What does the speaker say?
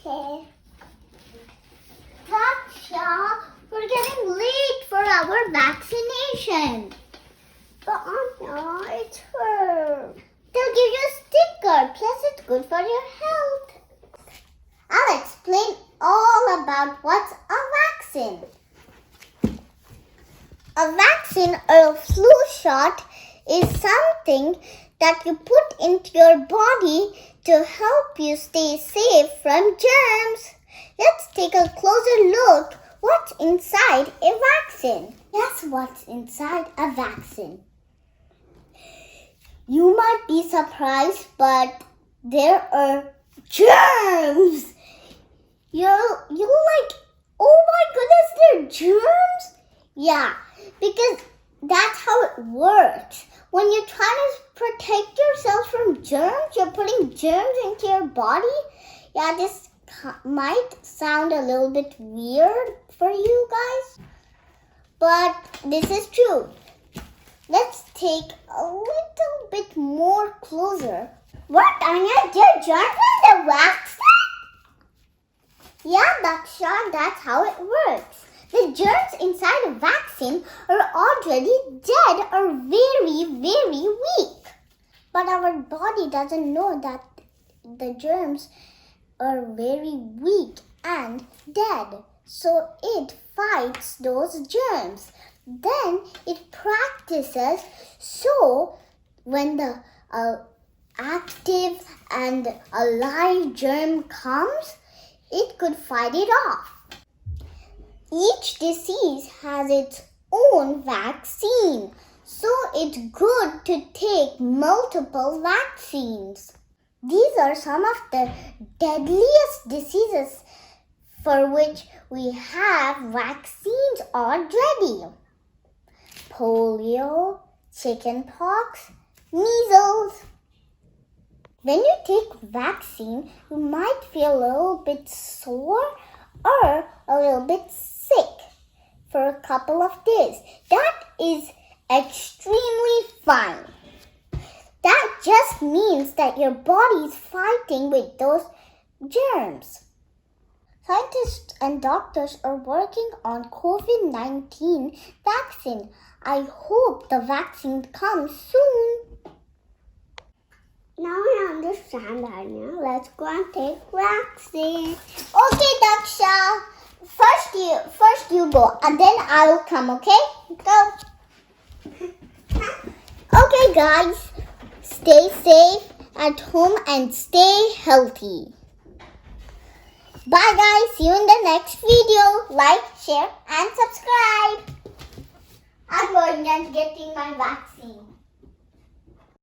Okay. Daksha, we're getting late for our vaccination. But Anya, it's her. They'll give you a sticker. Plus, it's good for your health. I'll explain all about what's a vaccine. A vaccine or a flu shot is something that you put into your body to help you stay safe from germs. Let's take a closer look what's inside a vaccine. Guess what's inside a vaccine? You might be surprised, but there are germs. You're like, oh my goodness, there are germs? Yeah, because that's how it works. When you're trying to protect yourself from germs, you're putting germs into your body. Yeah, this might sound a little bit weird for you guys, but this is true. Let's take a little bit more closer. What, Anya? There are germs in the vaccine? Yeah, Daksha, that's how it works. The germs inside a vaccine are already dead or very, very weak. But our body doesn't know that the germs are very weak and dead. So it fights those germs. Then it practices so when the active and alive germ comes, it could fight it off. Each disease has its own vaccine, so it's good to take multiple vaccines. These are some of the deadliest diseases for which we have vaccines already. Polio, chickenpox, measles. When you take vaccine, you might feel a little bit sore or a little bit sick for a couple of days. That is extremely fine. That just means that your body is fighting with those germs. Scientists and doctors are working on COVID-19 vaccine. I hope the vaccine comes soon. Now I understand, Anya. Let's go and take vaccine. Okay, Daksha. First you go, and then I'll come. Okay? Go. Okay, guys. Stay safe at home and stay healthy. Bye, guys. See you in the next video. Like, share, and subscribe. I'm going and getting my vaccine.